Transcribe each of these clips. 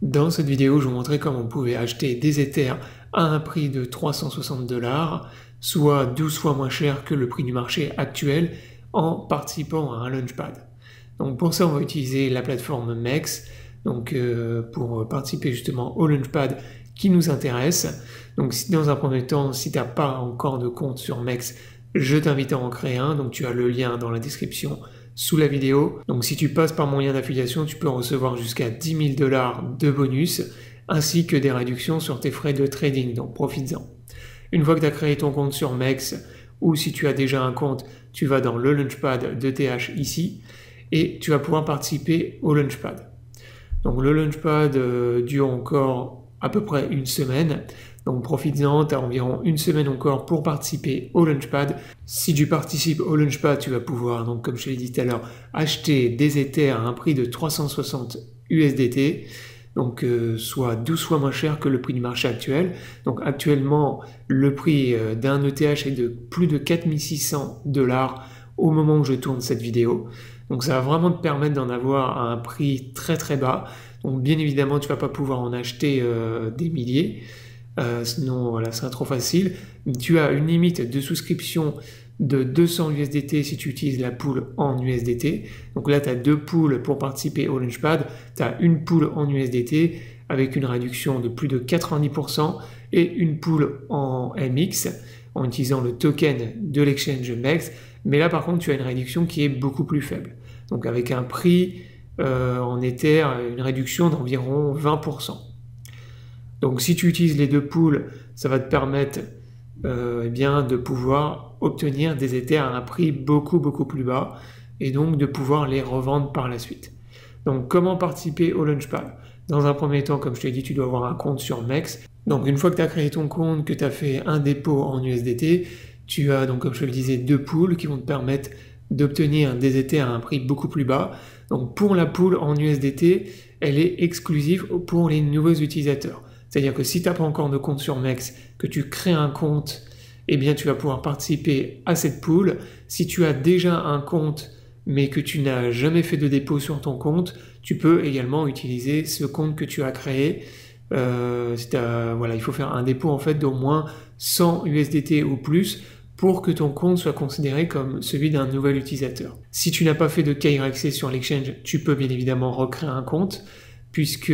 Dans cette vidéo, je vous montrais comment on pouvait acheter des Ethers à un prix de 360 $, soit 12 fois moins cher que le prix du marché actuel, en participant à un Launchpad. Donc pour ça, on va utiliser la plateforme MEX, pour participer justement au Launchpad qui nous intéresse. Donc dans un premier temps, si tu n'as pas encore de compte sur MEX, je t'invite à en créer un. Donc tu as le lien dans la description sous la vidéo. Donc si tu passes par mon lien d'affiliation, tu peux recevoir jusqu'à 10 000 $ de bonus, ainsi que des réductions sur tes frais de trading, donc profites-en. Une fois que tu as créé ton compte sur MEX, ou si tu as déjà un compte, tu vas dans le Launchpad de TH ici, et tu vas pouvoir participer au Launchpad. Donc le Launchpad dure encore à peu près une semaine. Donc profites-en, tu as environ une semaine encore pour participer au Launchpad. Si tu participes au Launchpad, tu vas pouvoir, donc comme je te l'ai dit tout à l'heure, acheter des Ethers à un prix de 360 USDT, donc soit 12 fois moins cher que le prix du marché actuel. Donc actuellement, le prix d'un ETH est de plus de 4600 $ au moment où je tourne cette vidéo. Donc ça va vraiment te permettre d'en avoir à un prix très très bas. Donc bien évidemment, tu ne vas pas pouvoir en acheter des milliers. Sinon, voilà, c'est trop facile. Tu as une limite de souscription de 200 USDT si tu utilises la pool en USDT. Donc là, tu as deux pools pour participer au Launchpad. Tu as une pool en USDT avec une réduction de plus de 90% et une pool en MX en utilisant le token de l'exchange MEX. Mais là, par contre, tu as une réduction qui est beaucoup plus faible. Donc avec un prix en Ether, une réduction d'environ 20%. Donc si tu utilises les deux pools, ça va te permettre de pouvoir obtenir des Ethers à un prix beaucoup plus bas et donc de pouvoir les revendre par la suite. Donc comment participer au Launchpad? Dans un premier temps, comme je t'ai dit, tu dois avoir un compte sur MEX. Donc une fois que tu as créé ton compte, que tu as fait un dépôt en USDT, tu as donc comme je te le disais deux pools qui vont te permettre d'obtenir des Ethers à un prix beaucoup plus bas. Donc pour la pool en USDT, elle est exclusive pour les nouveaux utilisateurs. C'est-à-dire que si tu n'as pas encore de compte sur MEX, que tu crées un compte, eh bien tu vas pouvoir participer à cette pool. Si tu as déjà un compte, mais que tu n'as jamais fait de dépôt sur ton compte, tu peux également utiliser ce compte que tu as créé. Il faut faire un dépôt en fait d'au moins 100 USDT ou plus pour que ton compte soit considéré comme celui d'un nouvel utilisateur. Si tu n'as pas fait de KYC sur l'exchange, tu peux bien évidemment recréer un compte, puisque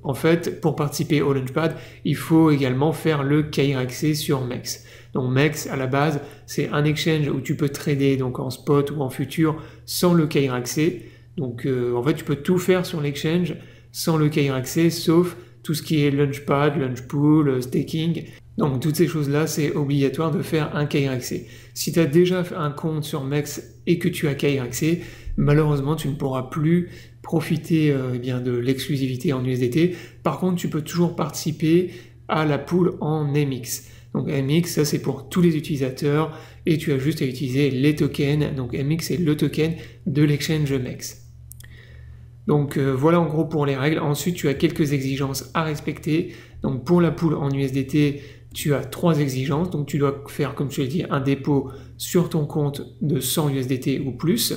en fait pour participer au Launchpad il faut également faire le KYC sur MEX. Donc MEX à la base c'est un exchange où tu peux trader donc en spot ou en futur sans le KYC. Donc en fait tu peux tout faire sur l'exchange sans le KYC sauf tout ce qui est Launchpad, Launchpool, staking. Donc toutes ces choses là c'est obligatoire de faire un KYC. Si tu as déjà fait un compte sur MEX et que tu as KYC, malheureusement tu ne pourras plus profiter de l'exclusivité en USDT. Par contre, tu peux toujours participer à la pool en MX. Donc MX, ça c'est pour tous les utilisateurs et tu as juste à utiliser les tokens. Donc MX c'est le token de l'exchange MEX. Donc voilà en gros pour les règles. Ensuite, tu as quelques exigences à respecter. Donc pour la pool en USDT, tu as 3 exigences. Donc tu dois faire, comme je l'ai dit, un dépôt sur ton compte de 100 USDT ou plus.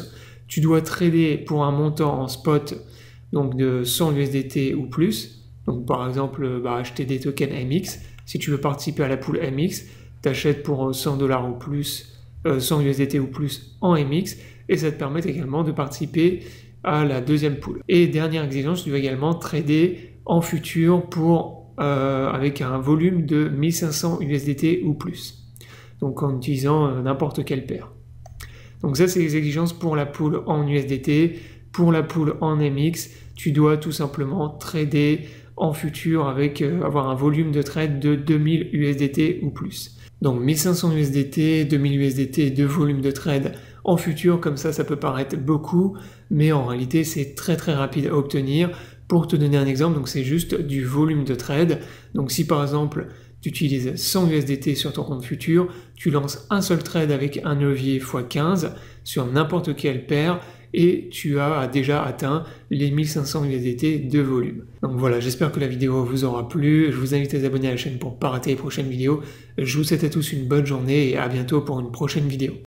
Tu dois trader pour un montant en spot donc de 100 USDT ou plus. Donc par exemple, acheter des tokens MX. Si tu veux participer à la pool MX, tu achètes pour 100 $ ou plus, 100 USDT ou plus en MX et ça te permet également de participer à la deuxième pool. Et dernière exigence, tu dois également trader en futur avec un volume de 1500 USDT ou plus. Donc en utilisant n'importe quelle paire. Donc ça, c'est les exigences pour la pool en USDT. Pour la pool en MX, tu dois tout simplement trader en futur avec avoir un volume de trade de 2000 USDT ou plus. Donc 1500 USDT, 2000 USDT de volume de trade en futur, comme ça peut paraître beaucoup, mais en réalité c'est très rapide à obtenir. Pour te donner un exemple, donc c'est juste du volume de trade. Donc si par exemple tu utilises 100 USDT sur ton compte futur, tu lances un seul trade avec un levier x15 sur n'importe quelle paire et tu as déjà atteint les 1500 USDT de volume. Donc voilà, j'espère que la vidéo vous aura plu. Je vous invite à vous abonner à la chaîne pour ne pas rater les prochaines vidéos. Je vous souhaite à tous une bonne journée et à bientôt pour une prochaine vidéo.